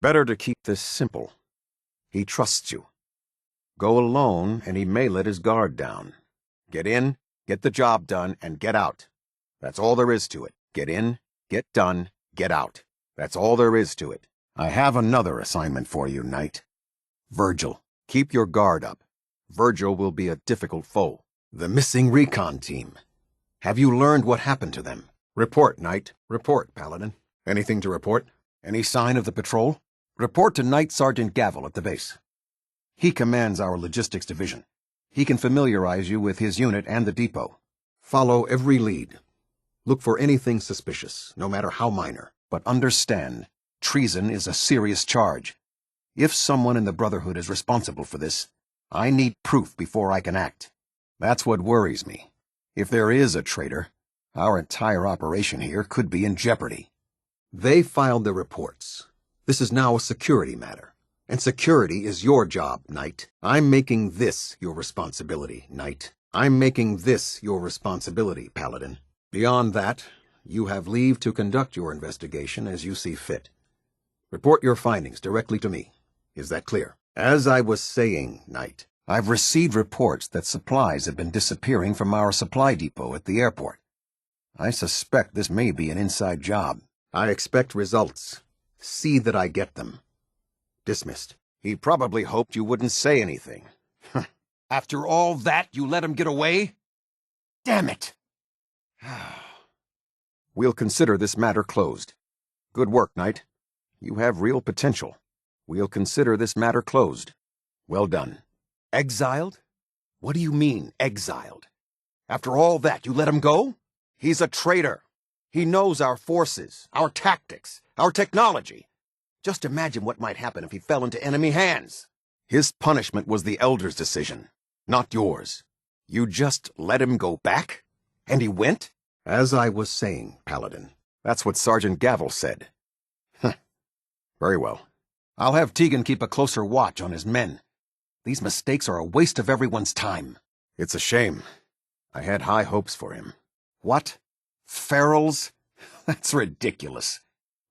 Better to keep this simple. He trusts you. Go alone, and he may let his guard down. Get in, get the job done, and get out. That's all there is to it. Get in, get done, get out. That's all there is to it. I have another assignment for you, Knight. Virgil, keep your guard up. Virgil will be a difficult foe. The missing recon team. Have you learned what happened to them? Report, Knight. Report, Paladin. Anything to report? Any sign of the patrol? Report to Knight Sergeant Gavel at the base. He commands our logistics division. He can familiarize you with his unit and the depot. Follow every lead. Look for anything suspicious, no matter how minor. But understand, treason is a serious charge. If someone in the Brotherhood is responsible for this, I need proof before I can act. That's what worries me. If there is a traitor, our entire operation here could be in jeopardy. They filed their reports. This is now a security matter. And security is your job, Knight. I'm making this your responsibility, Knight. I'm making this your responsibility, Paladin. Beyond that, you have leave to conduct your investigation as you see fit. Report your findings directly to me. Is that clear? As I was saying, Knight, I've received reports that supplies have been disappearing from our supply depot at the airport. I suspect this may be an inside job. I expect results. See that I get them. Dismissed. He probably hoped you wouldn't say anything. After all that, you let him get away? Damn it! We'll consider this matter closed. Good work, Knight. You have real potential. We'll consider this matter closed. Well done. Exiled? What do you mean, exiled? After all that, you let him go? He's a traitor. He knows our forces, our tactics, our technology. Just imagine what might happen if he fell into enemy hands. His punishment was the Elder's decision, not yours. You just let him go back? And he went? As I was saying, Paladin. That's what Sergeant Gavel said. Very well. I'll have Tegan keep a closer watch on his men. These mistakes are a waste of everyone's time. It's a shame. I had high hopes for him. What? Ferals? That's ridiculous.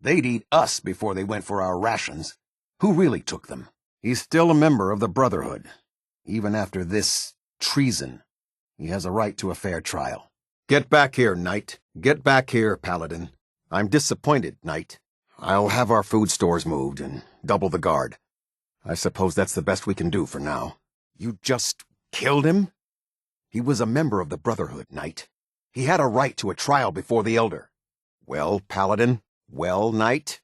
They'd eat us before they went for our rations. Who really took them? He's still a member of the Brotherhood. Even after this treason, he has a right to a fair trial. Get back here, Knight. Get back here, Paladin. I'm disappointed, Knight. I'll have our food stores moved and double the guard. I suppose that's the best we can do for now. You just killed him? He was a member of the Brotherhood, Knight. He had a right to a trial before the Elder. Well, Paladin? Well, Knight?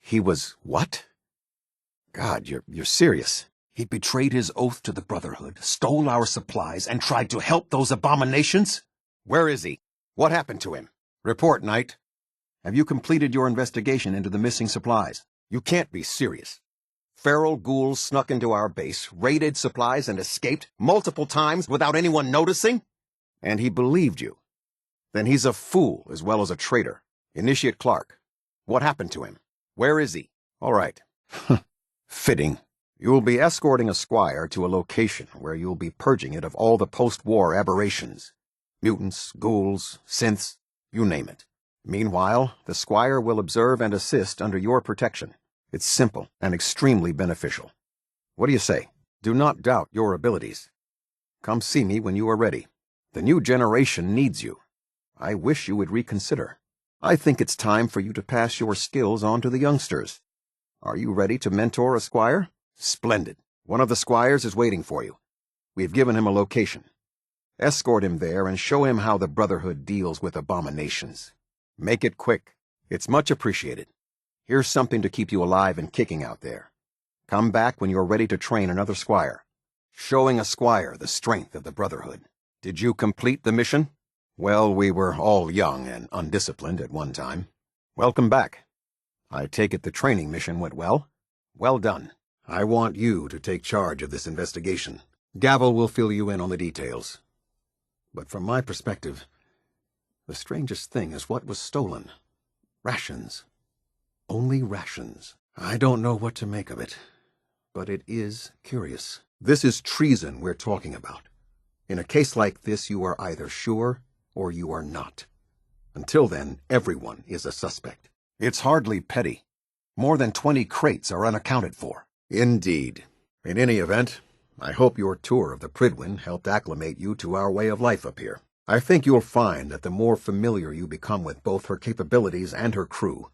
He was what? God, you're serious. He betrayed his oath to the Brotherhood, stole our supplies, and tried to help those abominations? Where is he? What happened to him? Report, Knight. Have you completed your investigation into the missing supplies? You can't be serious. Feral ghouls snuck into our base, raided supplies, and escaped multiple times without anyone noticing? And he believed you. Then he's a fool as well as a traitor. Initiate Clark. What happened to him? Where is he? All right. Fitting. You'll be escorting a squire to a location where you'll be purging it of all the post-war aberrations. Mutants, ghouls, synths, you name it. Meanwhile, the squire will observe and assist under your protection. It's simple and extremely beneficial. What do you say? Do not doubt your abilities. Come see me when you are ready. The new generation needs you. I wish you would reconsider. I think it's time for you to pass your skills on to the youngsters. Are you ready to mentor a squire? Splendid. One of the squires is waiting for you. We've given him a location. Escort him there and show him how the Brotherhood deals with abominations. Make it quick. It's much appreciated. Here's something to keep you alive and kicking out there. Come back when you're ready to train another squire. Showing a squire the strength of the Brotherhood. Did you complete the mission? Well, we were all young and undisciplined at one time. Welcome back. I take it the training mission went well? Well done. I want you to take charge of this investigation. Gavel will fill you in on the details. But from my perspective, the strangest thing is what was stolen. Rations. Only rations. I don't know what to make of it, but it is curious. This is treason we're talking about. In a case like this, you are either sure or you are not. Until then, everyone is a suspect. It's hardly petty. More than 20 crates are unaccounted for. Indeed. In any event, I hope your tour of the Prydwen helped acclimate you to our way of life up here. I think you'll find that the more familiar you become with both her capabilities and her crew,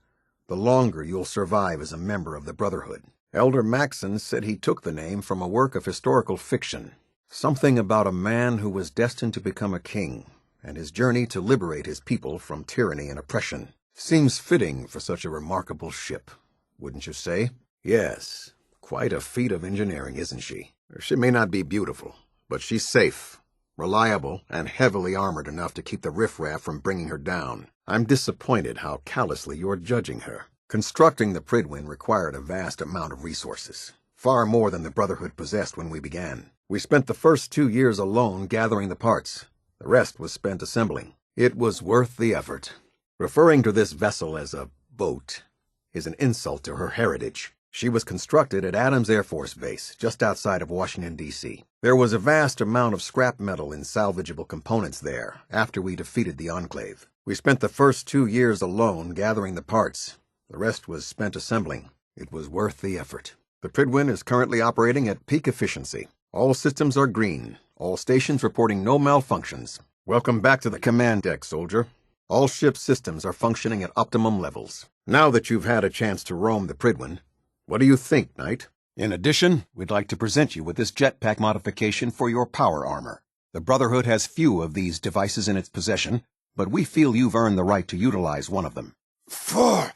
the longer you'll survive as a member of the Brotherhood. Elder Maxson said he took the name from a work of historical fiction, something about a man who was destined to become a king, and his journey to liberate his people from tyranny and oppression. Seems fitting for such a remarkable ship, wouldn't you say? Yes, quite a feat of engineering, isn't she? She may not be beautiful, but she's safe, reliable, and heavily armored enough to keep the riffraff from bringing her down. I'm disappointed how callously you're judging her. Constructing the Prydwen required a vast amount of resources, far more than the Brotherhood possessed when we began. We spent the first 2 years alone gathering the parts. The rest was spent assembling. It was worth the effort. Referring to this vessel as a boat is an insult to her heritage. She was constructed at Adams Air Force Base, just outside of Washington, D.C. There was a vast amount of scrap metal and salvageable components there after we defeated the Enclave. We spent the first 2 years alone gathering the parts. The rest was spent assembling. It was worth the effort. The Prydwen is currently operating at peak efficiency. All systems are green. All stations reporting no malfunctions. Welcome back to the command deck, soldier. All ship systems are functioning at optimum levels. Now that you've had a chance to roam the Prydwen, what do you think, Knight? In addition, we'd like to present you with this jetpack modification for your power armor. The Brotherhood has few of these devices in its possession, but we feel you've earned the right to utilize one of them. For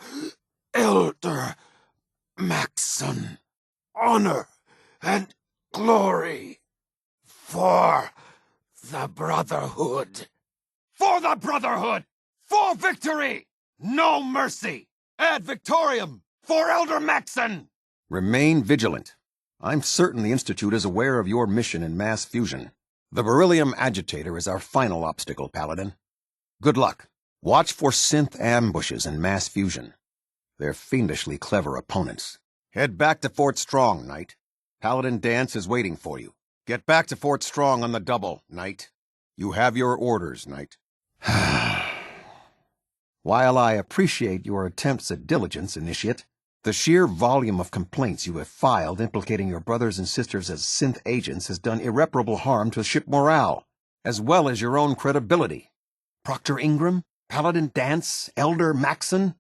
Elder Maxson, honor and glory. For the Brotherhood. For the Brotherhood! For victory! No mercy! Ad Victoriam! For Elder Maxson! Remain vigilant. I'm certain the Institute is aware of your mission in mass fusion. The beryllium agitator is our final obstacle, Paladin. Good luck. Watch for synth ambushes and mass fusion. They're fiendishly clever opponents. Head back to Fort Strong, Knight. Paladin Dance is waiting for you. Get back to Fort Strong on the double, Knight. You have your orders, Knight. While I appreciate your attempts at diligence, Initiate, the sheer volume of complaints you have filed implicating your brothers and sisters as synth agents has done irreparable harm to ship morale, as well as your own credibility. Proctor Ingram, Paladin Dance, Elder Maxson?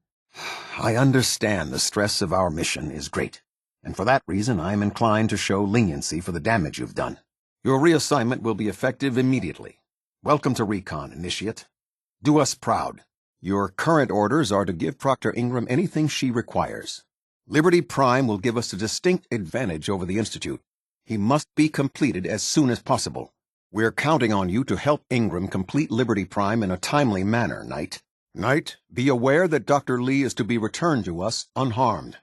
I understand the stress of our mission is great, and for that reason I am inclined to show leniency for the damage you've done. Your reassignment will be effective immediately. Welcome to Recon, Initiate. Do us proud. Your current orders are to give Proctor Ingram anything she requires. Liberty Prime will give us a distinct advantage over the Institute. He must be completed as soon as possible. We're counting on you to help Ingram complete Liberty Prime in a timely manner, Knight. Knight, be aware that Dr. Lee is to be returned to us unharmed.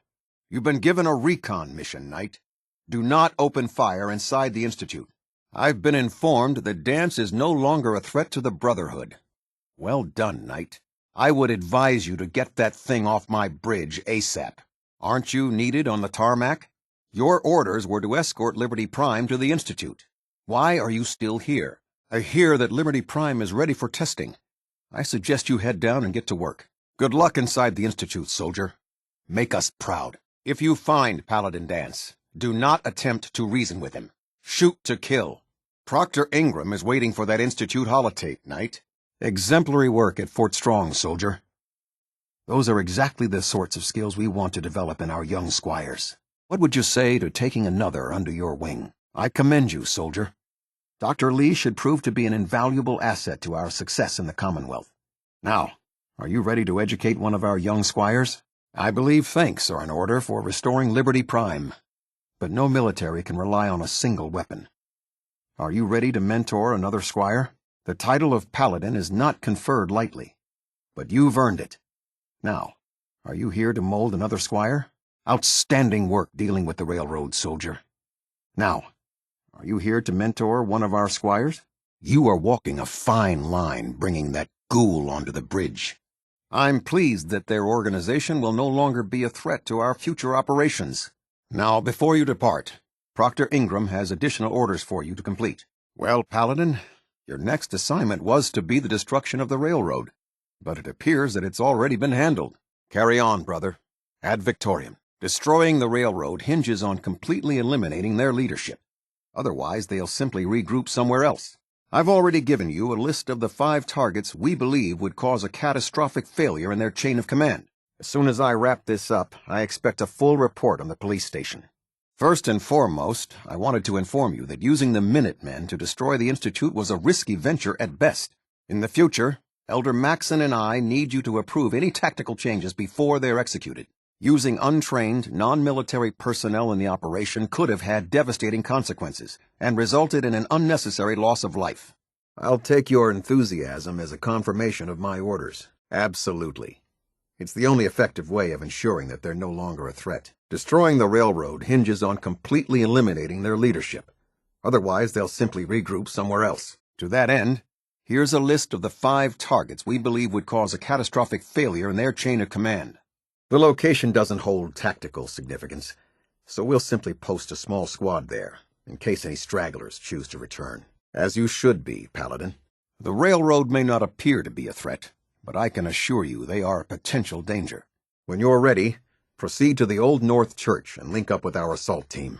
You've been given a recon mission, Knight. Do not open fire inside the Institute. I've been informed that Dance is no longer a threat to the Brotherhood. Well done, Knight. I would advise you to get that thing off my bridge ASAP. Aren't you needed on the tarmac? Your orders were to escort Liberty Prime to the Institute. Why are you still here? I hear that Liberty Prime is ready for testing. I suggest you head down and get to work. Good luck inside the Institute, soldier. Make us proud. If you find Paladin Dance, do not attempt to reason with him. Shoot to kill. Proctor Ingram is waiting for that Institute holotape, Knight. Exemplary work at Fort Strong, soldier. Those are exactly the sorts of skills we want to develop in our young squires. What would you say to taking another under your wing? I commend you, soldier. Dr. Lee should prove to be an invaluable asset to our success in the Commonwealth. Now, are you ready to educate one of our young squires? I believe thanks are in order for restoring Liberty Prime. But no military can rely on a single weapon. Are you ready to mentor another squire? The title of Paladin is not conferred lightly, but you've earned it. Now, are you here to mold another squire? Outstanding work dealing with the railroad, soldier. Now, are you here to mentor one of our squires? You are walking a fine line bringing that ghoul onto the bridge. I'm pleased that their organization will no longer be a threat to our future operations. Now, before you depart, Proctor Ingram has additional orders for you to complete. Well, Paladin, your next assignment was to be the destruction of the railroad, but it appears that it's already been handled. Carry on, brother. Ad Victoriam. Destroying the railroad hinges on completely eliminating their leadership. Otherwise, they'll simply regroup somewhere else. I've already given you a list of the 5 targets we believe would cause a catastrophic failure in their chain of command. As soon as I wrap this up, I expect a full report on the police station. First and foremost, I wanted to inform you that using the Minutemen to destroy the Institute was a risky venture at best. In the future, Elder Maxon and I need you to approve any tactical changes before they're executed. Using untrained, non-military personnel in the operation could have had devastating consequences and resulted in an unnecessary loss of life. I'll take your enthusiasm as a confirmation of my orders. Absolutely. It's the only effective way of ensuring that they're no longer a threat. Destroying the railroad hinges on completely eliminating their leadership. Otherwise, they'll simply regroup somewhere else. To that end, here's a list of the 5 targets we believe would cause a catastrophic failure in their chain of command. The location doesn't hold tactical significance, so we'll simply post a small squad there, in case any stragglers choose to return. As you should be, Paladin. The railroad may not appear to be a threat, but I can assure you they are a potential danger. When you're ready, proceed to the Old North Church and link up with our assault team.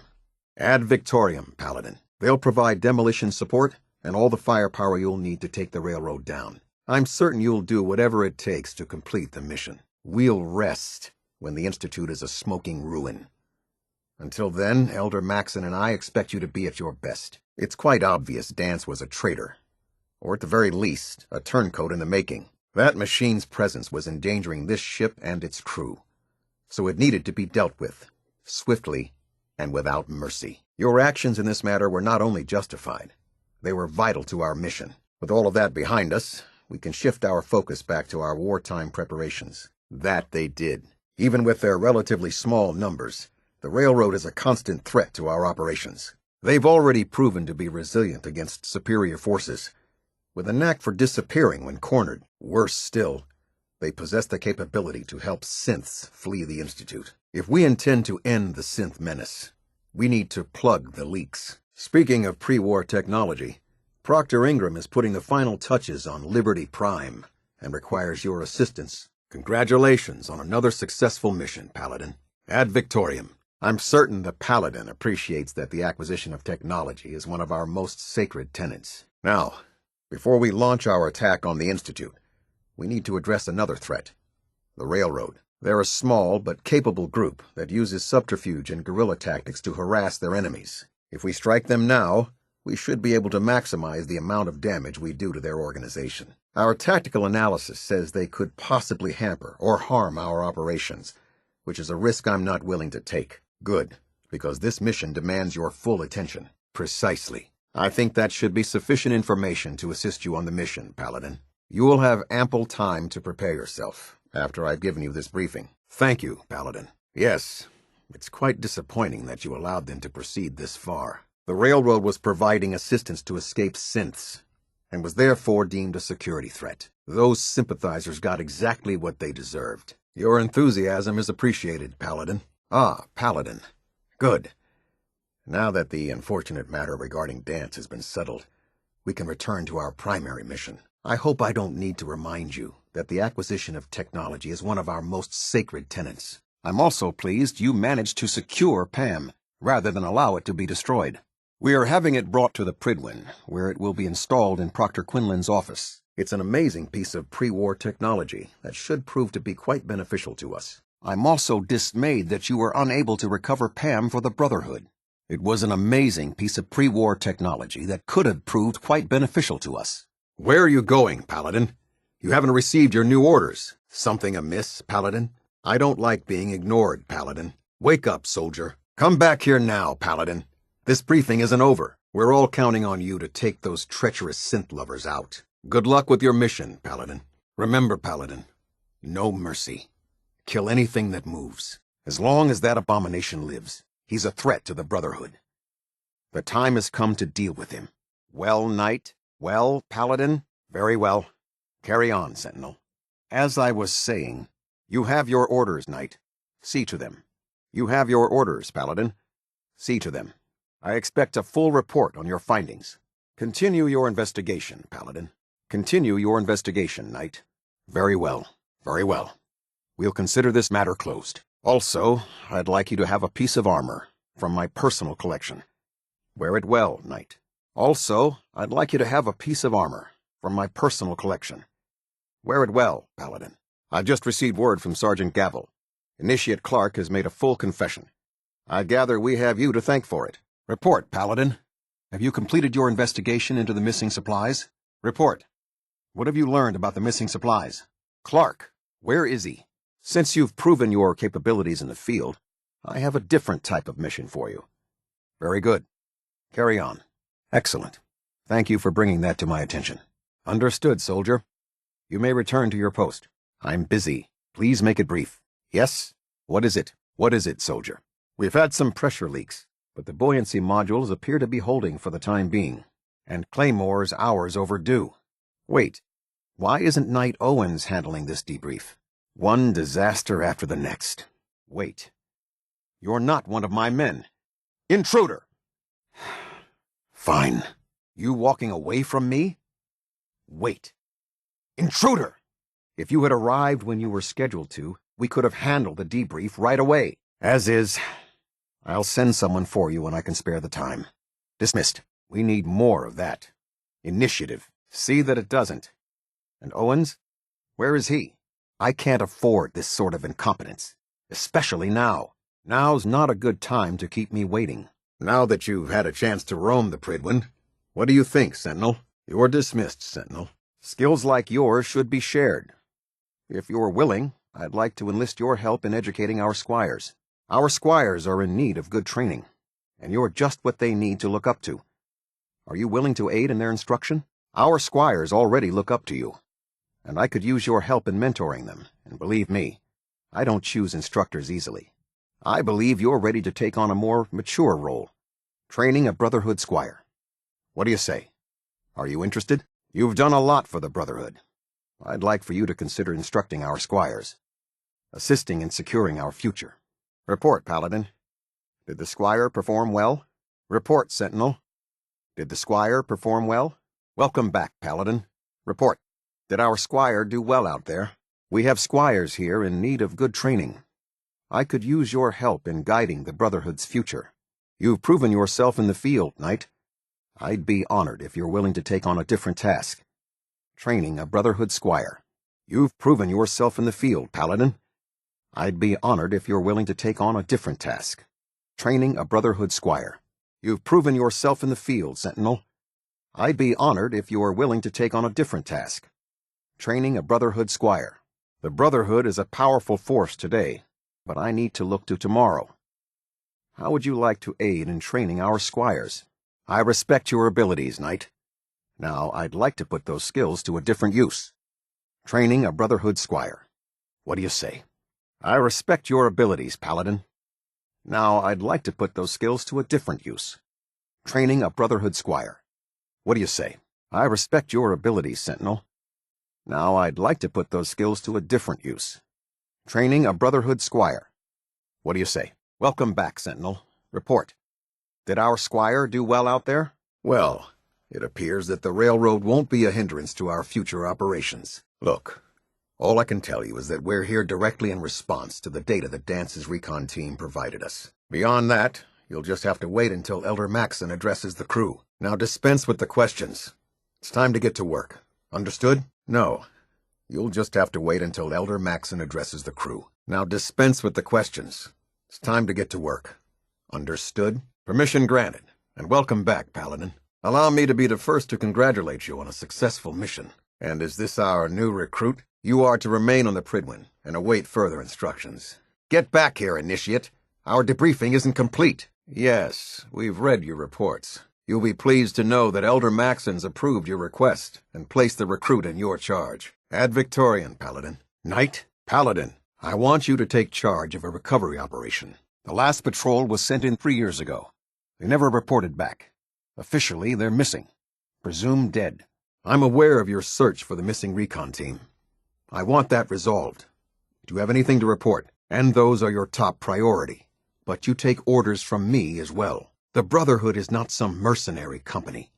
Ad Victoriam, Paladin. They'll provide demolition support and all the firepower you'll need to take the railroad down. I'm certain you'll do whatever it takes to complete the mission. We'll rest when the Institute is a smoking ruin. Until then, Elder Maxon and I expect you to be at your best. It's quite obvious Dance was a traitor, or at the very least, a turncoat in the making. That machine's presence was endangering this ship and its crew, so it needed to be dealt with, swiftly and without mercy. Your actions in this matter were not only justified, they were vital to our mission. With all of that behind us, we can shift our focus back to our wartime preparations. That they did. Even with their relatively small numbers, the railroad is a constant threat to our operations. They've already proven to be resilient against superior forces, with a knack for disappearing when cornered. Worse still, they possess the capability to help synths flee the Institute. If we intend to end the synth menace, we need to plug the leaks. Speaking of pre-war technology, Proctor Ingram is putting the final touches on Liberty Prime and requires your assistance. Congratulations on another successful mission, Paladin. Ad Victoriam. I'm certain the Paladin appreciates that the acquisition of technology is one of our most sacred tenets. Now, before we launch our attack on the Institute, we need to address another threat. The railroad. They're a small but capable group that uses subterfuge and guerrilla tactics to harass their enemies. If we strike them now, we should be able to maximize the amount of damage we do to their organization. Our tactical analysis says they could possibly hamper or harm our operations, which is a risk I'm not willing to take. Good, because this mission demands your full attention. Precisely. I think that should be sufficient information to assist you on the mission, Paladin. You will have ample time to prepare yourself after I've given you this briefing. Thank you, Paladin. Yes, it's quite disappointing that you allowed them to proceed this far. The railroad was providing assistance to escaped synths, and was therefore deemed a security threat. Those sympathizers got exactly what they deserved. Your enthusiasm is appreciated, Paladin. Ah, Paladin. Good. Now that the unfortunate matter regarding Dance has been settled, we can return to our primary mission. I hope I don't need to remind you that the acquisition of technology is one of our most sacred tenets. I'm also pleased you managed to secure Pam, rather than allow it to be destroyed. We are having it brought to the Pridwin, where it will be installed in Proctor Quinlan's office. It's an amazing piece of pre-war technology that should prove to be quite beneficial to us. I'm also dismayed that you were unable to recover Pam for the Brotherhood. It was an amazing piece of pre-war technology that could have proved quite beneficial to us. Where are you going, Paladin? You haven't received your new orders. Something amiss, Paladin? I don't like being ignored, Paladin. Wake up, soldier. Come back here now, Paladin. This briefing isn't over. We're all counting on you to take those treacherous synth lovers out. Good luck with your mission, Paladin. Remember, Paladin, no mercy. Kill anything that moves. As long as that abomination lives, he's a threat to the Brotherhood. The time has come to deal with him. Well, Knight? Well, Paladin? Very well. Carry on, Sentinel. As I was saying, you have your orders, Knight. See to them. You have your orders, Paladin. See to them. I expect a full report on your findings. Continue your investigation, Paladin. Continue your investigation, Knight. Very well. Very well. We'll consider this matter closed. Also, I'd like you to have a piece of armor from my personal collection. Wear it well, Knight. Also, I'd like you to have a piece of armor from my personal collection. Wear it well, Paladin. I've just received word from Sergeant Gavel. Initiate Clark has made a full confession. I gather we have you to thank for it. Report, Paladin. Have you completed your investigation into the missing supplies? Report. What have you learned about the missing supplies? Clark, where is he? Since you've proven your capabilities in the field, I have a different type of mission for you. Very good. Carry on. Excellent. Thank you for bringing that to my attention. Understood, soldier. You may return to your post. I'm busy. Please make it brief. Yes? What is it? What is it, soldier? We've had some pressure leaks, but the buoyancy modules appear to be holding for the time being, and Claymore's hours overdue. Wait, why isn't Knight Owens handling this debrief? One disaster after the next. Wait. You're not one of my men. Intruder! Fine. You walking away from me? Wait. Intruder! If you had arrived when you were scheduled to, we could have handled the debrief right away. As is, I'll send someone for you when I can spare the time. Dismissed. We need more of that. Initiative. See that it doesn't. And Owens? Where is he? I can't afford this sort of incompetence. Especially now. Now's not a good time to keep me waiting. Now that you've had a chance to roam the Pridwen, what do you think, Sentinel? You're dismissed, Sentinel. Skills like yours should be shared. If you're willing, I'd like to enlist your help in educating our squires. Our squires are in need of good training, and you're just what they need to look up to. Are you willing to aid in their instruction? Our squires already look up to you, and I could use your help in mentoring them, and believe me, I don't choose instructors easily. I believe you're ready to take on a more mature role, training a Brotherhood squire. What do you say? Are you interested? You've done a lot for the Brotherhood. I'd like for you to consider instructing our squires, assisting in securing our future. Report, Paladin. Did the squire perform well? Report, Sentinel. Did the squire perform well? Welcome back, Paladin. Report. Did our squire do well out there? We have squires here in need of good training. I could use your help in guiding the Brotherhood's future. You've proven yourself in the field, Knight. I'd be honored if you're willing to take on a different task. Training a Brotherhood squire. You've proven yourself in the field, Paladin. I'd be honored if you're willing to take on a different task. Training a Brotherhood squire. You've proven yourself in the field, Sentinel. I'd be honored if you are willing to take on a different task. Training a Brotherhood squire. The Brotherhood is a powerful force today, but I need to look to tomorrow. How would you like to aid in training our squires? I respect your abilities, Knight. Now, I'd like to put those skills to a different use. Training a Brotherhood squire. What do you say? I respect your abilities, Paladin. Now, I'd like to put those skills to a different use. Training a Brotherhood squire. What do you say? I respect your abilities, Sentinel. Now, I'd like to put those skills to a different use. Training a Brotherhood squire. What do you say? Welcome back, Sentinel. Report. Did our squire do well out there? Well, it appears that the railroad won't be a hindrance to our future operations. Look, all I can tell you is that we're here directly in response to the data that Dance's recon team provided us. Beyond that, you'll just have to wait until Elder Maxson addresses the crew. Now dispense with the questions. It's time to get to work. Understood? No. You'll just have to wait until Elder Maxson addresses the crew. Now dispense with the questions. It's time to get to work. Understood? Permission granted. And welcome back, Paladin. Allow me to be the first to congratulate you on a successful mission. And is this our new recruit? You are to remain on the Pridwen and await further instructions. Get back here, Initiate. Our debriefing isn't complete. Yes, we've read your reports. You'll be pleased to know that Elder Maxson's approved your request and placed the recruit in your charge. Ad Victorian, Paladin. Knight, Paladin, I want you to take charge of a recovery operation. The last patrol was sent in 3 years ago. They never reported back. Officially, they're missing. Presumed dead. I'm aware of your search for the missing recon team. I want that resolved. Do you have anything to report? And those are your top priority. But you take orders from me as well. The Brotherhood is not some mercenary company.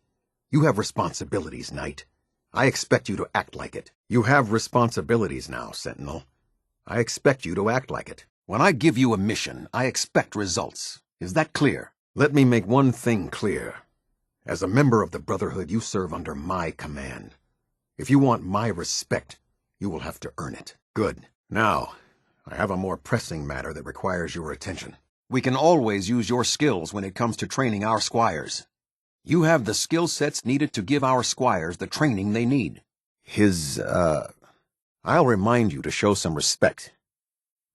You have responsibilities, Knight. I expect you to act like it. You have responsibilities now, Sentinel. I expect you to act like it. When I give you a mission, I expect results. Is that clear? Let me make one thing clear. As a member of the Brotherhood, you serve under my command. If you want my respect, you will have to earn it. Good. Now, I have a more pressing matter that requires your attention. We can always use your skills when it comes to training our squires. You have the skill sets needed to give our squires the training they need. I'll remind you to show some respect.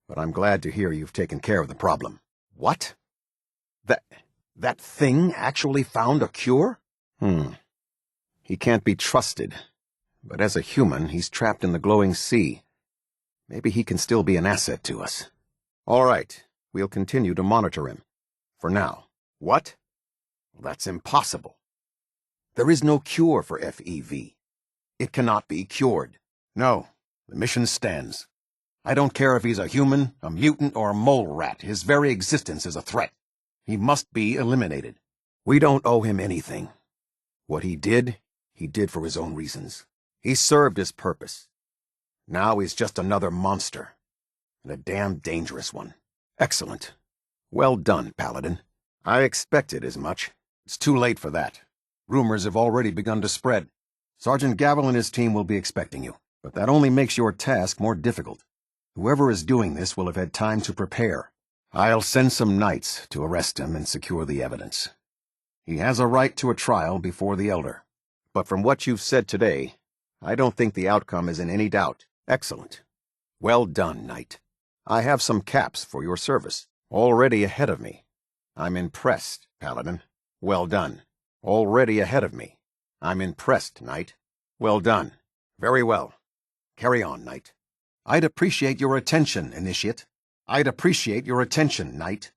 But I'm glad to hear you've taken care of the problem. What? That thing actually found a cure? He can't be trusted. But as a human, he's trapped in the glowing sea. Maybe he can still be an asset to us. All right, we'll continue to monitor him. For now. What? Well, that's impossible. There is no cure for FEV. It cannot be cured. No, the mission stands. I don't care if he's a human, a mutant, or a mole rat. His very existence is a threat. He must be eliminated. We don't owe him anything. What he did for his own reasons. He served his purpose. Now he's just another monster. And a damn dangerous one. Excellent. Well done, Paladin. I expected as much. It's too late for that. Rumors have already begun to spread. Sergeant Gavel and his team will be expecting you. But that only makes your task more difficult. Whoever is doing this will have had time to prepare. I'll send some knights to arrest him and secure the evidence. He has a right to a trial before the Elder. But from what you've said today, I don't think the outcome is in any doubt. Excellent. Well done, Knight. I have some caps for your service, already ahead of me. I'm impressed, Paladin. Well done. Already ahead of me. I'm impressed, Knight. Well done. Very well. Carry on, Knight. I'd appreciate your attention, Initiate. I'd appreciate your attention, Knight.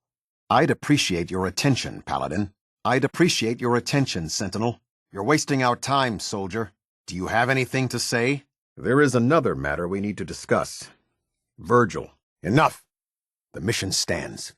I'd appreciate your attention, Paladin. I'd appreciate your attention, Sentinel. You're wasting our time, soldier. Do you have anything to say? There is another matter we need to discuss. Virgil. Enough! The mission stands.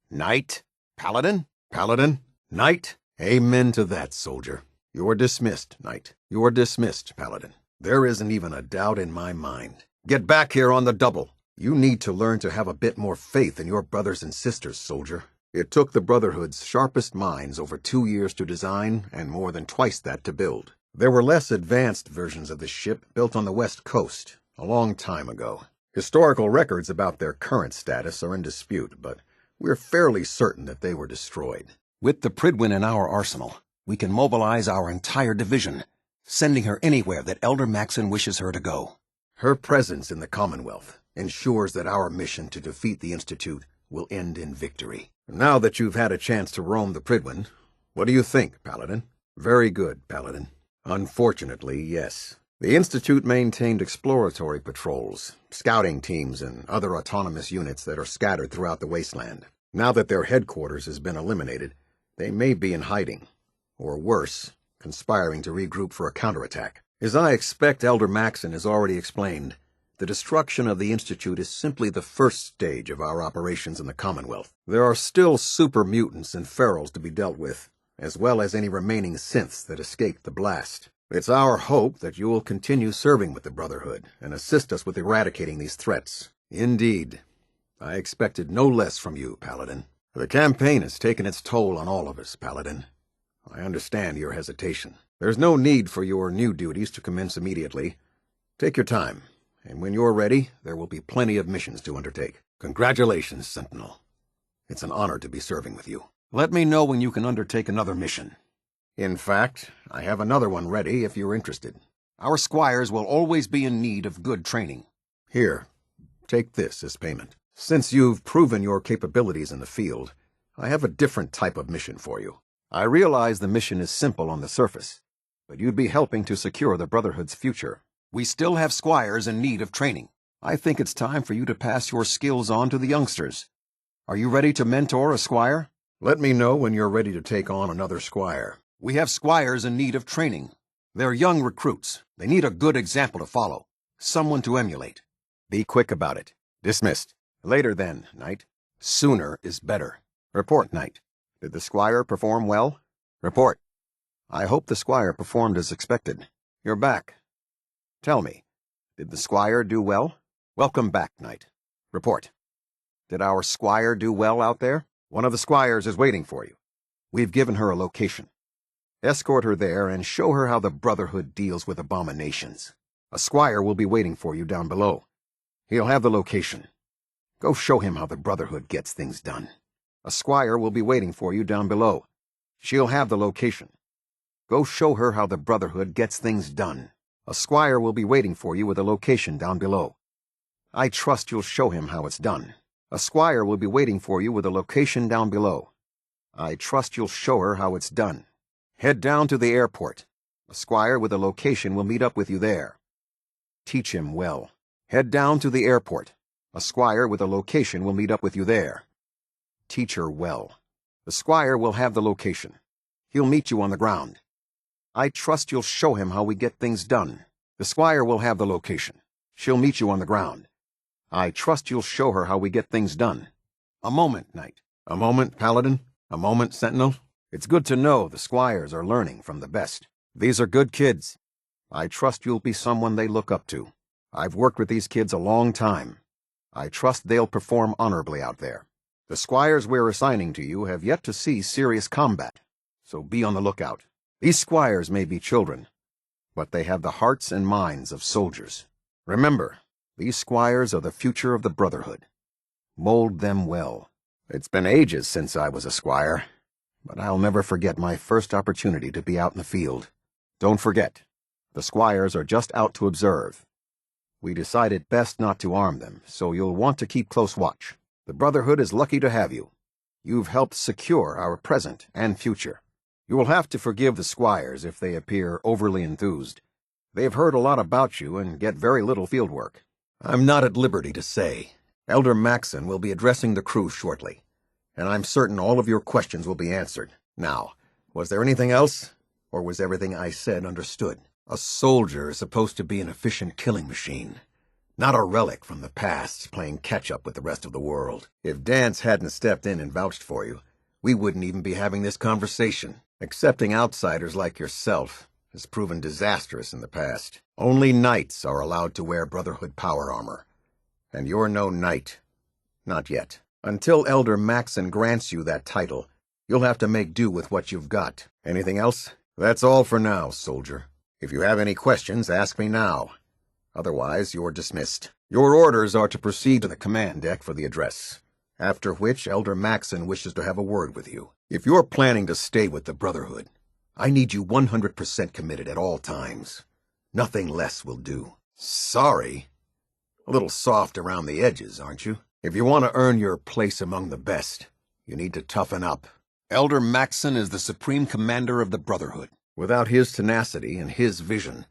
Knight? Paladin? Paladin? Knight? Amen to that, soldier. You're dismissed, Knight. You're dismissed, Paladin. There isn't even a doubt in my mind. Get back here on the double. You need to learn to have a bit more faith in your brothers and sisters, soldier. It took the Brotherhood's sharpest minds over 2 years to design and more than twice that to build. There were less advanced versions of the ship built on the West Coast a long time ago. Historical records about their current status are in dispute, but we're fairly certain that they were destroyed. With the Pridwin in our arsenal, we can mobilize our entire division, sending her anywhere that Elder Maxon wishes her to go. Her presence in the Commonwealth ensures that our mission to defeat the Institute will end in victory. Now that you've had a chance to roam the Pridwin, what do you think, Paladin? Very good, Paladin. Unfortunately, yes. The Institute maintained exploratory patrols, scouting teams, and other autonomous units that are scattered throughout the wasteland. Now that their headquarters has been eliminated, they may be in hiding, or worse, conspiring to regroup for a counterattack. As I expect Elder Maxon has already explained, the destruction of the Institute is simply the first stage of our operations in the Commonwealth. There are still super mutants and ferals to be dealt with, as well as any remaining synths that escaped the blast. It's our hope that you will continue serving with the Brotherhood and assist us with eradicating these threats. Indeed. I expected no less from you, Paladin. The campaign has taken its toll on all of us, Paladin. I understand your hesitation. There's no need for your new duties to commence immediately. Take your time, and when you're ready, there will be plenty of missions to undertake. Congratulations, Sentinel. It's an honor to be serving with you. Let me know when you can undertake another mission. In fact, I have another one ready if you're interested. Our squires will always be in need of good training. Here, take this as payment. Since you've proven your capabilities in the field, I have a different type of mission for you. I realize the mission is simple on the surface, but you'd be helping to secure the Brotherhood's future. We still have squires in need of training. I think it's time for you to pass your skills on to the youngsters. Are you ready to mentor a squire? Let me know when you're ready to take on another squire. We have squires in need of training. They're young recruits. They need a good example to follow, someone to emulate. Be quick about it. Dismissed. Later then, Knight. Sooner is better. Report, Knight. Did the squire perform well? Report. I hope the squire performed as expected. You're back. Tell me, did the squire do well? Welcome back, Knight. Report. Did our squire do well out there? One of the squires is waiting for you. We've given her a location. Escort her there and show her how the Brotherhood deals with abominations. A squire will be waiting for you down below. He'll have the location. Go show him how the Brotherhood gets things done. A squire will be waiting for you down below. She'll have the location. Go show her how the Brotherhood gets things done. A squire will be waiting for you with a location down below. I trust you'll show him how it's done. A squire will be waiting for you with a location down below. I trust you'll show her how it's done. Head down to the airport. A squire with a location will meet up with you there. Teach him well. Head down to the airport. A squire with a location will meet up with you there. Teach her well. The squire will have the location. He'll meet you on the ground. I trust you'll show him how we get things done. The squire will have the location. She'll meet you on the ground. I trust you'll show her how we get things done. A moment, Knight. A moment, Paladin. A moment, Sentinel. It's good to know the squires are learning from the best. These are good kids. I trust you'll be someone they look up to. I've worked with these kids a long time. I trust they'll perform honorably out there. The squires we're assigning to you have yet to see serious combat, so be on the lookout. These squires may be children, but they have the hearts and minds of soldiers. Remember, these squires are the future of the Brotherhood. Mold them well. It's been ages since I was a squire, but I'll never forget my first opportunity to be out in the field. Don't forget, the squires are just out to observe. We decided best not to arm them, so you'll want to keep close watch. The Brotherhood is lucky to have you. You've helped secure our present and future. You will have to forgive the squires if they appear overly enthused. They've heard a lot about you and get very little field work. I'm not at liberty to say. Elder Maxon will be addressing the crew shortly, and I'm certain all of your questions will be answered. Now, was there anything else, or was everything I said understood? A soldier is supposed to be an efficient killing machine, not a relic from the past playing catch-up with the rest of the world. If Dance hadn't stepped in and vouched for you, we wouldn't even be having this conversation. Accepting outsiders like yourself has proven disastrous in the past. Only knights are allowed to wear Brotherhood power armor. And you're no knight. Not yet. Until Elder Maxon grants you that title, you'll have to make do with what you've got. Anything else? That's all for now, soldier. If you have any questions, ask me now. Otherwise, you're dismissed. Your orders are to proceed to the command deck for the address, after which Elder Maxon wishes to have a word with you. If you're planning to stay with the Brotherhood, I need you 100% committed at all times. Nothing less will do. Sorry. A little soft around the edges, aren't you? If you want to earn your place among the best, you need to toughen up. Elder Maxon is the supreme commander of the Brotherhood. Without his tenacity and his vision,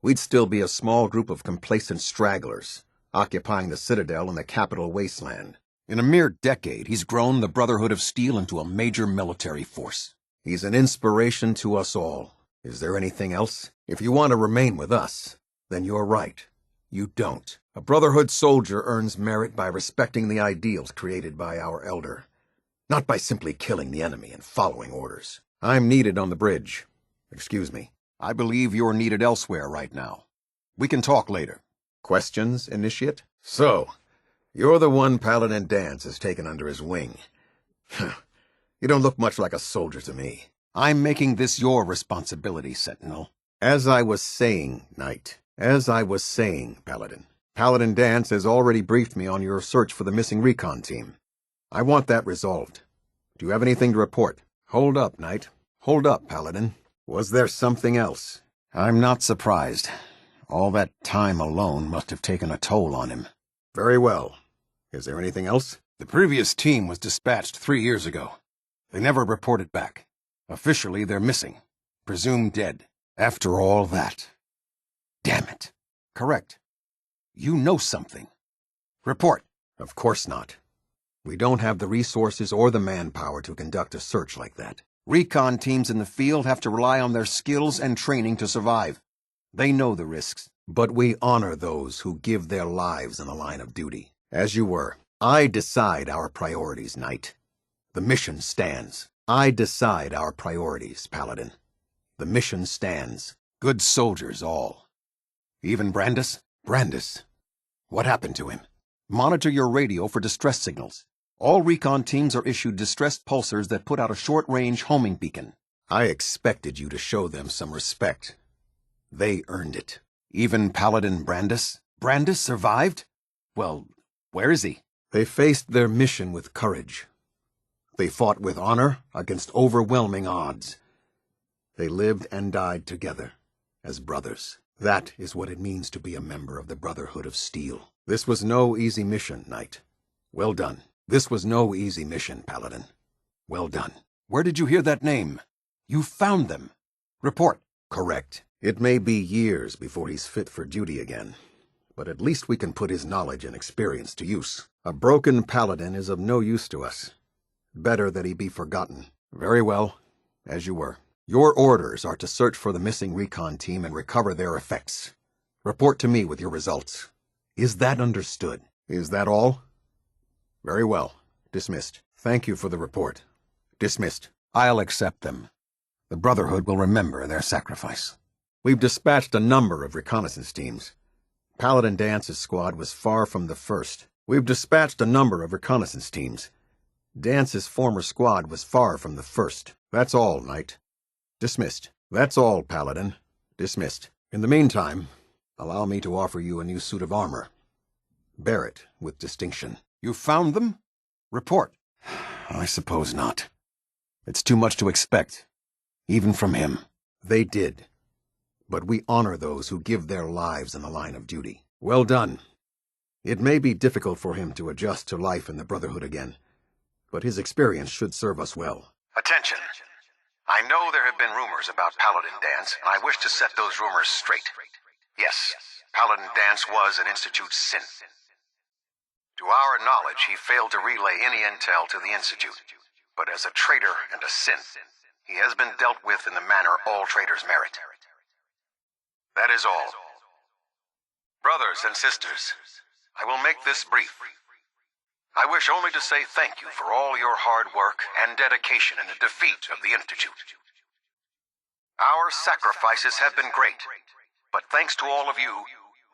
we'd still be a small group of complacent stragglers, occupying the Citadel and the capital wasteland. In a mere decade, he's grown the Brotherhood of Steel into a major military force. He's an inspiration to us all. Is there anything else? If you want to remain with us, then you're right. You don't. A Brotherhood soldier earns merit by respecting the ideals created by our elder, not by simply killing the enemy and following orders. I'm needed on the bridge. Excuse me. I believe you're needed elsewhere right now. We can talk later. Questions, Initiate? So, you're the one Paladin Dance has taken under his wing. You don't look much like a soldier to me. I'm making this your responsibility, Sentinel. As I was saying, Knight. As I was saying, Paladin. Paladin Dance has already briefed me on your search for the missing recon team. I want that resolved. Do you have anything to report? Hold up, Knight. Hold up, Paladin. Was there something else? I'm not surprised. All that time alone must have taken a toll on him. Very well. Is there anything else? The previous team was dispatched 3 years ago. They never reported back. Officially, they're missing. Presumed dead. After all that. Damn it. Correct. You know something. Report. Of course not. We don't have the resources or the manpower to conduct a search like that. Recon teams in the field have to rely on their skills and training to survive. They know the risks. But we honor those who give their lives in the line of duty. As you were. I decide our priorities, Knight. The mission stands. I decide our priorities, Paladin. The mission stands. Good soldiers, all. Even Brandis? Brandis. What happened to him? Monitor your radio for distress signals. All recon teams are issued distress pulsars that put out a short-range homing beacon. I expected you to show them some respect. They earned it. Even Paladin Brandis? Brandis survived? Well, where is he? They faced their mission with courage. They fought with honor against overwhelming odds. They lived and died together as brothers. That is what it means to be a member of the Brotherhood of Steel. This was no easy mission, Knight. Well done. This was no easy mission, Paladin. Well done. Where did you hear that name? You found them. Report. Correct. It may be years before he's fit for duty again, but at least we can put his knowledge and experience to use. A broken Paladin is of no use to us. Better that he be forgotten. Very well. As you were. Your orders are to search for the missing recon team and recover their effects. Report to me with your results. Is that understood? Is that all? Very well. Dismissed. Thank you for the report. Dismissed. I'll accept them. The Brotherhood will remember their sacrifice. We've dispatched a number of reconnaissance teams. Paladin Dance's squad was far from the first. We've dispatched a number of reconnaissance teams. Dance's former squad was far from the first. That's all, Knight. Dismissed. That's all, Paladin. Dismissed. In the meantime, allow me to offer you a new suit of armor. Bear it with distinction. You found them? Report. I suppose not. It's too much to expect, even from him. They did. But we honor those who give their lives in the line of duty. Well done. It may be difficult for him to adjust to life in the Brotherhood again, but his experience should serve us well. Attention. I know there have been rumors about Paladin Dance, and I wish to set those rumors straight. Yes, Paladin Dance was an Institute synth. To our knowledge, he failed to relay any intel to the Institute, but as a traitor and a synth, he has been dealt with in the manner all traitors merit. That is all. Brothers and sisters, I will make this brief. I wish only to say thank you for all your hard work and dedication in the defeat of the Institute. Our sacrifices have been great, but thanks to all of you,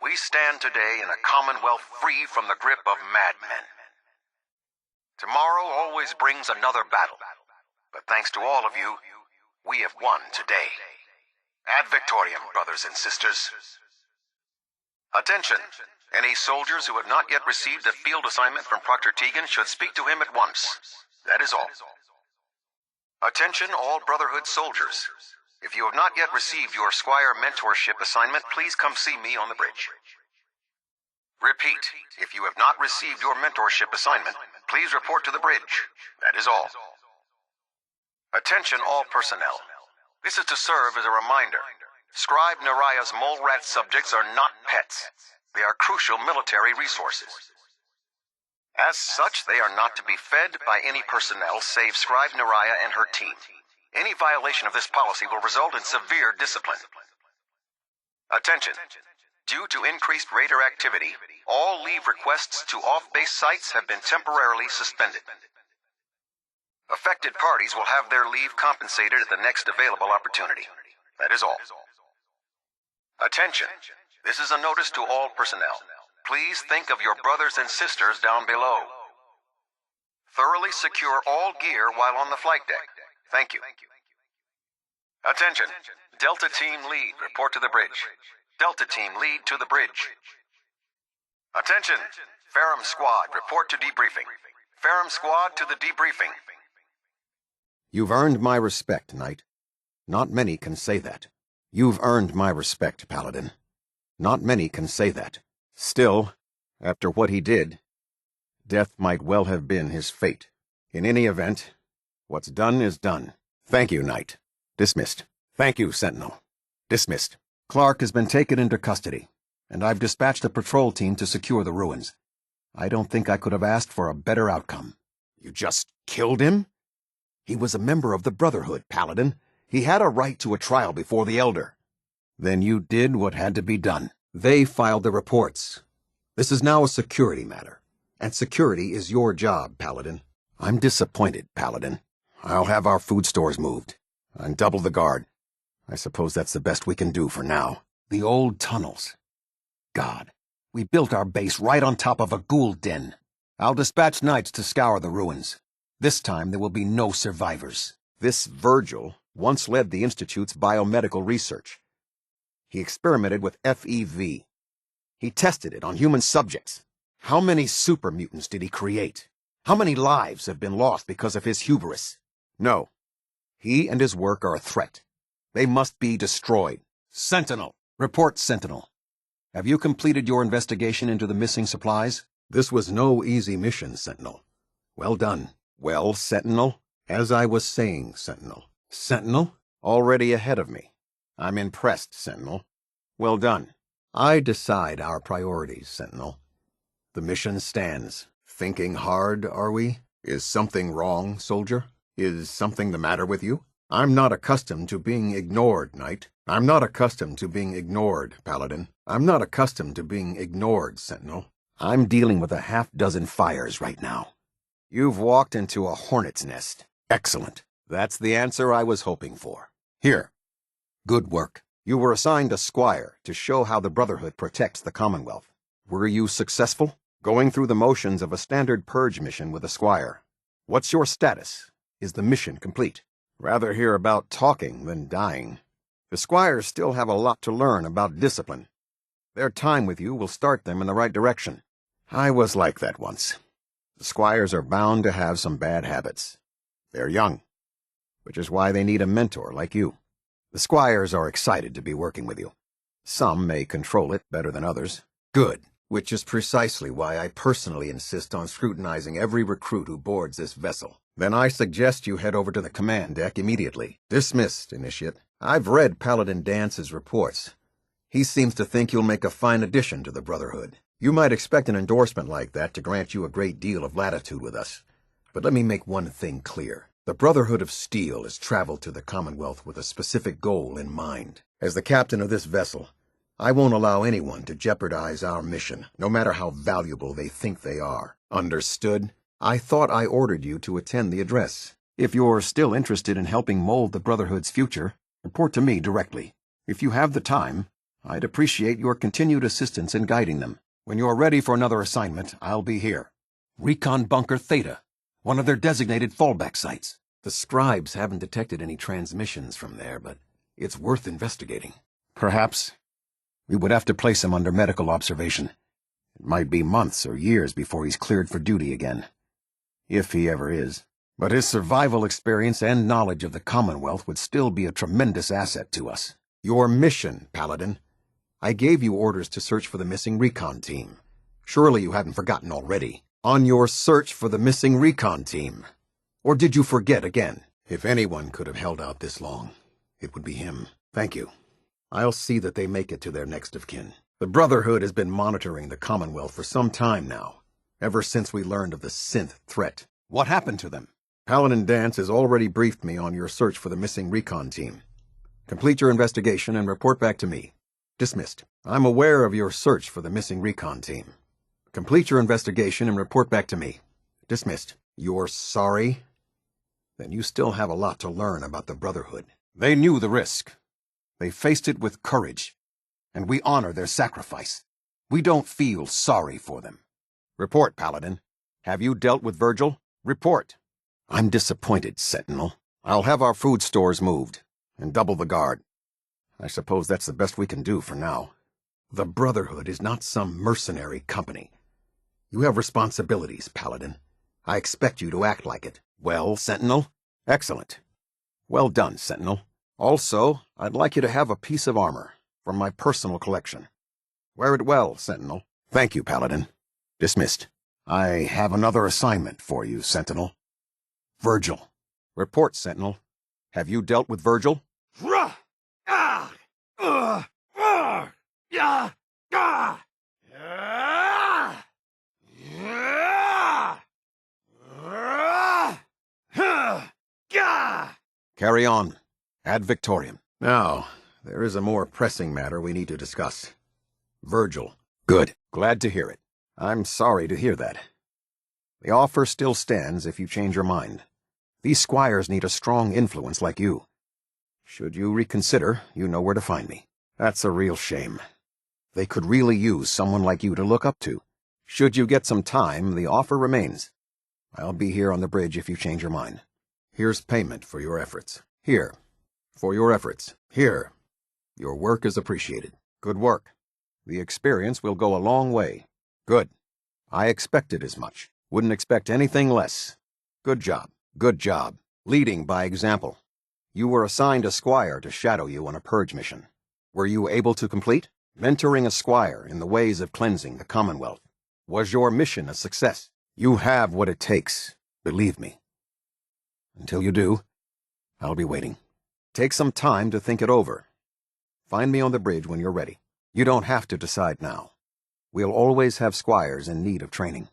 we stand today in a commonwealth free from the grip of madmen. Tomorrow always brings another battle, but thanks to all of you, we have won today. Ad Victoriam, brothers and sisters. Attention! Any soldiers who have not yet received a field assignment from Proctor Tegan should speak to him at once. That is all. Attention all Brotherhood soldiers. If you have not yet received your Squire mentorship assignment, please come see me on the bridge. Repeat, if you have not received your mentorship assignment, please report to the bridge. That is all. Attention all personnel. This is to serve as a reminder. Scribe Naraya's mole rat subjects are not pets. They are crucial military resources. As such, they are not to be fed by any personnel save Scribe Naraya and her team. Any violation of this policy will result in severe discipline. Attention! Due to increased raider activity, all leave requests to off-base sites have been temporarily suspended. Affected parties will have their leave compensated at the next available opportunity. That is all. Attention! This is a notice to all personnel. Please think of your brothers and sisters down below. Thoroughly secure all gear while on the flight deck. Thank you. Attention! Delta Team Lead, report to the bridge. Delta Team Lead to the bridge. Attention! Ferrum Squad, report to debriefing. Ferrum Squad to the debriefing. You've earned my respect, Knight. Not many can say that. You've earned my respect, Paladin. Not many can say that. Still, after what he did, death might well have been his fate. In any event, what's done is done. Thank you, Knight. Dismissed. Thank you, Sentinel. Dismissed. Clark has been taken into custody, and I've dispatched a patrol team to secure the ruins. I don't think I could have asked for a better outcome. You just killed him? He was a member of the Brotherhood, Paladin. He had a right to a trial before the Elder. Then you did what had to be done. They filed the reports. This is now a security matter, and security is your job, Paladin. I'm disappointed, Paladin. I'll have our food stores moved, and double the guard. I suppose that's the best we can do for now. The old tunnels. God, We built our base right on top of a ghoul den. I'll dispatch knights to scour the ruins. This time there will be no survivors. This Virgil once led the Institute's biomedical research. He experimented with FEV. He tested it on human subjects. How many super mutants did he create? How many lives have been lost because of his hubris? No. He and his work are a threat. They must be destroyed. Sentinel! Report, Sentinel. Have you completed your investigation into the missing supplies? This was no easy mission, Sentinel. Well done. Well, Sentinel, as I was saying, Sentinel. Sentinel? Already ahead of me. I'm impressed, Sentinel. Well done. I decide our priorities, Sentinel. The mission stands. Thinking hard, are we? Is something wrong, soldier? Is something the matter with you? I'm not accustomed to being ignored, Knight. I'm not accustomed to being ignored, Paladin. I'm not accustomed to being ignored, Sentinel. I'm dealing with a half-dozen fires right now. You've walked into a hornet's nest. Excellent. That's the answer I was hoping for. Here. Good work. You were assigned a squire to show how the Brotherhood protects the Commonwealth. Were you successful? Going through the motions of a standard purge mission with a squire. What's your status? Is the mission complete? Rather hear about talking than dying. The squires still have a lot to learn about discipline. Their time with you will start them in the right direction. I was like that once. The squires are bound to have some bad habits. They're young, which is why they need a mentor like you. The squires are excited to be working with you. Some may control it better than others. Good, which is precisely why I personally insist on scrutinizing every recruit who boards this vessel. Then I suggest you head over to the command deck immediately. Dismissed, Initiate. I've read Paladin Dance's reports. He seems to think you'll make a fine addition to the Brotherhood. You might expect an endorsement like that to grant you a great deal of latitude with us. But let me make one thing clear. The Brotherhood of Steel has traveled to the Commonwealth with a specific goal in mind. As the captain of this vessel, I won't allow anyone to jeopardize our mission, no matter how valuable they think they are. Understood? I thought I ordered you to attend the address. If you're still interested in helping mold the Brotherhood's future, report to me directly. If you have the time, I'd appreciate your continued assistance in guiding them. When you're ready for another assignment, I'll be here. Recon Bunker Theta, one of their designated fallback sites. The scribes haven't detected any transmissions from there, but it's worth investigating. Perhaps we would have to place him under medical observation. It might be months or years before he's cleared for duty again. If he ever is. But his survival experience and knowledge of the Commonwealth would still be a tremendous asset to us. Your mission, Paladin. I gave you orders to search for the missing recon team. Surely you haven't forgotten already. On your search for the missing recon team. Or did you forget again? If anyone could have held out this long, it would be him. Thank you. I'll see that they make it to their next of kin. The Brotherhood has been monitoring the Commonwealth for some time now, ever since we learned of the synth threat. What happened to them? Paladin Dance has already briefed me on your search for the missing recon team. Complete your investigation and report back to me. Dismissed. I'm aware of your search for the missing recon team. Complete your investigation and report back to me. Dismissed. You're sorry? Then you still have a lot to learn about the Brotherhood. They knew the risk. They faced it with courage, and we honor their sacrifice. We don't feel sorry for them. Report, Paladin. Have you dealt with Virgil? Report. I'm disappointed, Sentinel. I'll have our food stores moved, and double the guard. I suppose that's the best we can do for now. The Brotherhood is not some mercenary company. You have responsibilities, Paladin. I expect you to act like it. Well, Sentinel? Excellent. Well done, Sentinel. Also, I'd like you to have a piece of armor from my personal collection. Wear it well, Sentinel. Thank you, Paladin. Dismissed. I have another assignment for you, Sentinel. Virgil. Report, Sentinel. Have you dealt with Virgil? Carry on. Ad Victoriam. Now, there is a more pressing matter we need to discuss. Virgil. Good. Glad to hear it. I'm sorry to hear that. The offer still stands if you change your mind. These squires need a strong influence like you. Should you reconsider, you know where to find me. That's a real shame. They could really use someone like you to look up to. Should you get some time, the offer remains. I'll be here on the bridge if you change your mind. Here's payment for your efforts. Here. For your efforts. Here. Your work is appreciated. Good work. The experience will go a long way. Good. I expected as much. Wouldn't expect anything less. Good job. Good job. Leading by example. You were assigned a squire to shadow you on a purge mission. Were you able to complete? Mentoring a squire in the ways of cleansing the Commonwealth. Was your mission a success? You have what it takes, believe me. Until you do, I'll be waiting. Take some time to think it over. Find me on the bridge when you're ready. You don't have to decide now. We'll always have squires in need of training.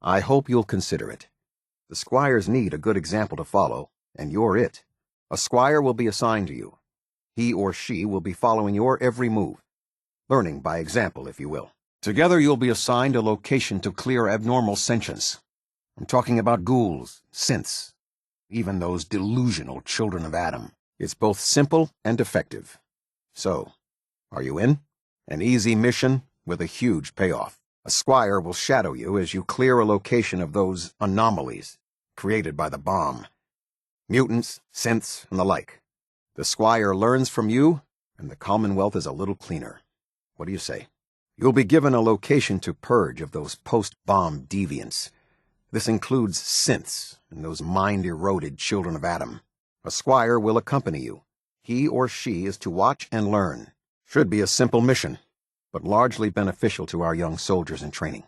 I hope you'll consider it. The squires need a good example to follow, and you're it. A squire will be assigned to you. He or she will be following your every move. Learning by example, if you will. Together you'll be assigned a location to clear abnormal sentience. I'm talking about ghouls, synths, even those delusional children of Adam. It's both simple and effective. So, are you in? An easy mission with a huge payoff. A squire will shadow you as you clear a location of those anomalies created by the bomb. Mutants, synths, and the like. The squire learns from you, and the Commonwealth is a little cleaner. What do you say? You'll be given a location to purge of those post-bomb deviants. This includes synths and those mind-eroded children of Adam. A squire will accompany you. He or she is to watch and learn. Should be a simple mission, but largely beneficial to our young soldiers in training.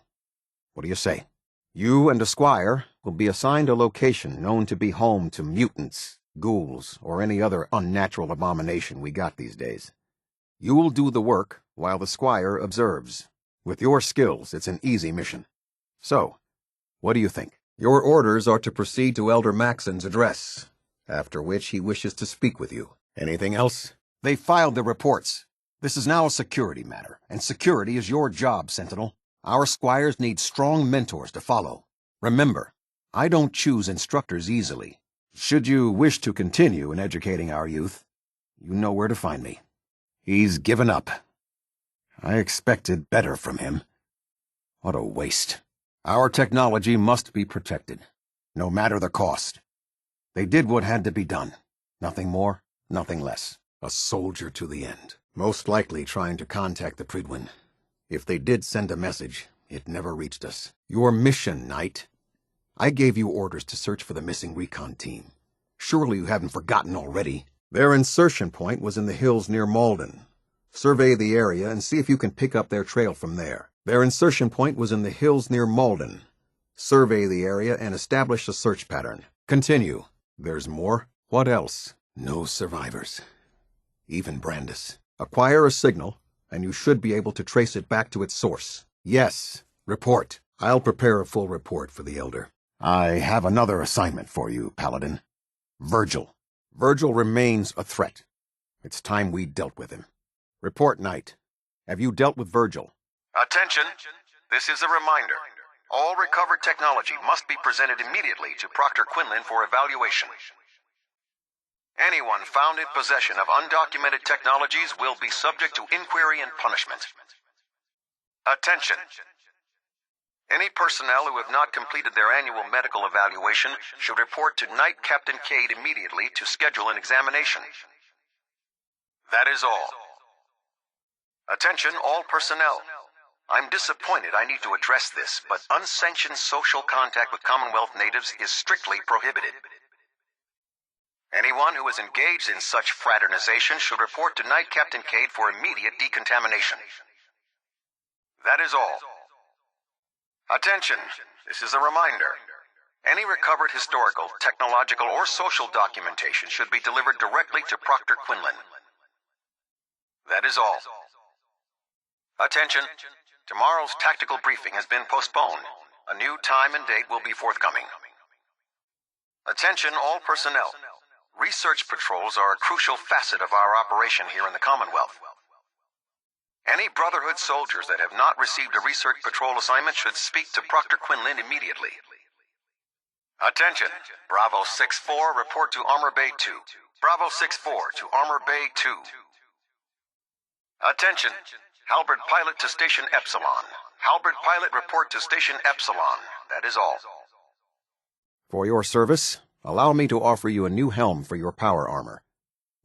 What do you say? You and a squire will be assigned a location known to be home to mutants, ghouls, or any other unnatural abomination we got these days. You'll do the work while the squire observes. With your skills, it's an easy mission. So, what do you think? Your orders are to proceed to Elder Maxon's address, after which he wishes to speak with you. Anything else? They filed the reports. This is now a security matter, and security is your job, Sentinel. Our squires need strong mentors to follow. Remember, I don't choose instructors easily. Should you wish to continue in educating our youth, you know where to find me. He's given up. I expected better from him. What a waste. Our technology must be protected, no matter the cost. They did what had to be done. Nothing more, nothing less. A soldier to the end. Most likely trying to contact the Prydwen. If they did send a message, it never reached us. Your mission, Knight. I gave you orders to search for the missing recon team. Surely you haven't forgotten already. Their insertion point was in the hills near Malden. Survey the area and see if you can pick up their trail from there. Their insertion point was in the hills near Malden. Survey the area and establish a search pattern. Continue. There's more. What else? No survivors. Even Brandis. Acquire a signal, and you should be able to trace it back to its source. Yes. Report. I'll prepare a full report for the Elder. I have another assignment for you, Paladin. Virgil. Virgil remains a threat. It's time we dealt with him. Report, Knight. Have you dealt with Virgil? Attention! This is a reminder. All recovered technology must be presented immediately to Proctor Quinlan for evaluation. Anyone found in possession of undocumented technologies will be subject to inquiry and punishment. Attention! Any personnel who have not completed their annual medical evaluation should report to Knight Captain Cade immediately to schedule an examination. That is all. Attention all personnel. I'm disappointed I need to address this, but unsanctioned social contact with Commonwealth natives is strictly prohibited. Anyone who is engaged in such fraternization should report to Knight Captain Cade for immediate decontamination. That is all. Attention, this is a reminder. Any recovered historical, technological, or social documentation should be delivered directly to Proctor Quinlan. That is all. Attention, tomorrow's tactical briefing has been postponed. A new time and date will be forthcoming. Attention all personnel. Research patrols are a crucial facet of our operation here in the Commonwealth. Any Brotherhood soldiers that have not received a research patrol assignment should speak to Proctor Quinlan immediately. Attention! Bravo 6-4, report to Armor Bay 2. Bravo 6-4 to Armor Bay 2. Attention! Halberd pilot to Station Epsilon. Halberd pilot report to Station Epsilon. That is all. For your service, allow me to offer you a new helm for your power armor.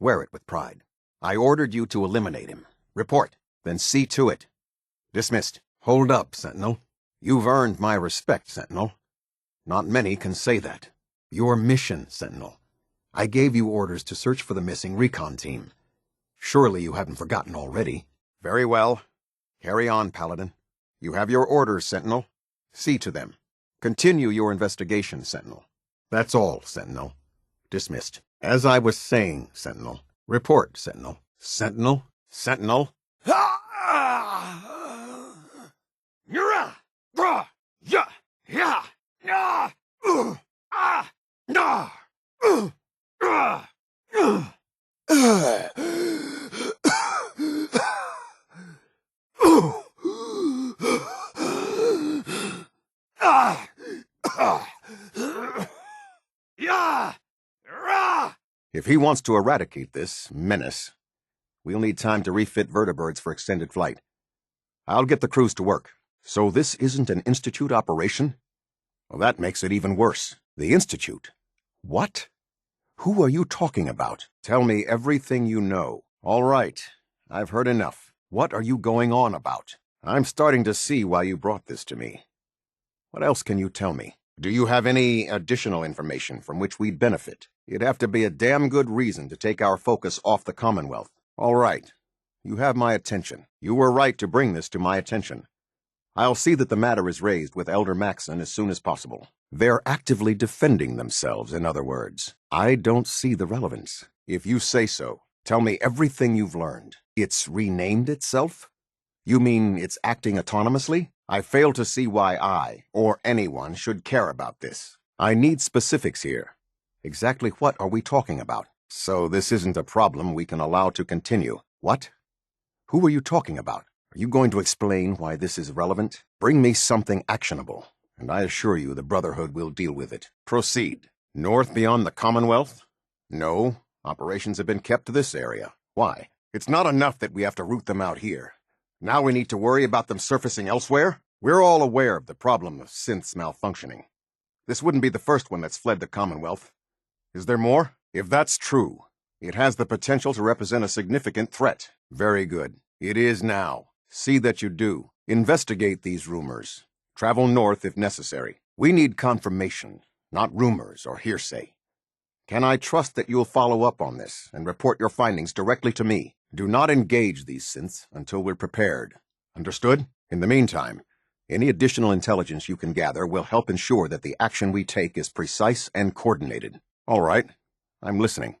Wear it with pride. I ordered you to eliminate him. Report, then see to it. Dismissed. Hold up, Sentinel. You've earned my respect, Sentinel. Not many can say that. Your mission, Sentinel. I gave you orders to search for the missing recon team. Surely you haven't forgotten already. Very well. Carry on, Paladin. You have your orders, Sentinel. See to them. Continue your investigation, Sentinel. That's all, Sentinel. Dismissed. As I was saying, Sentinel. Report, Sentinel. Sentinel? Sentinel? If he wants to eradicate this menace, we'll need time to refit vertibirds for extended flight. I'll get the crews to work. So this isn't an Institute operation? Well, that makes it even worse. The Institute? What? Who are you talking about? Tell me everything you know. All right, I've heard enough. What are you going on about? I'm starting to see why you brought this to me. What else can you tell me? Do you have any additional information from which we'd benefit? It'd have to be a damn good reason to take our focus off the Commonwealth. All right. You have my attention. You were right to bring this to my attention. I'll see that the matter is raised with Elder Maxon as soon as possible. They're actively defending themselves, in other words. I don't see the relevance. If you say so, tell me everything you've learned. It's renamed itself? You mean it's acting autonomously? I fail to see why I, or anyone, should care about this. I need specifics here. Exactly what are we talking about? So this isn't a problem we can allow to continue. What? Who are you talking about? Are you going to explain why this is relevant? Bring me something actionable, and I assure you the Brotherhood will deal with it. Proceed. North beyond the Commonwealth? No. Operations have been kept to this area. Why? It's not enough that we have to root them out here. Now we need to worry about them surfacing elsewhere? We're all aware of the problem of synths malfunctioning. This wouldn't be the first one that's fled the Commonwealth. Is there more? If that's true, it has the potential to represent a significant threat. Very good. It is now. See that you do. Investigate these rumors. Travel north if necessary. We need confirmation, not rumors or hearsay. Can I trust that you'll follow up on this and report your findings directly to me? Do not engage these synths until we're prepared. Understood? In the meantime, any additional intelligence you can gather will help ensure that the action we take is precise and coordinated. All right. I'm listening.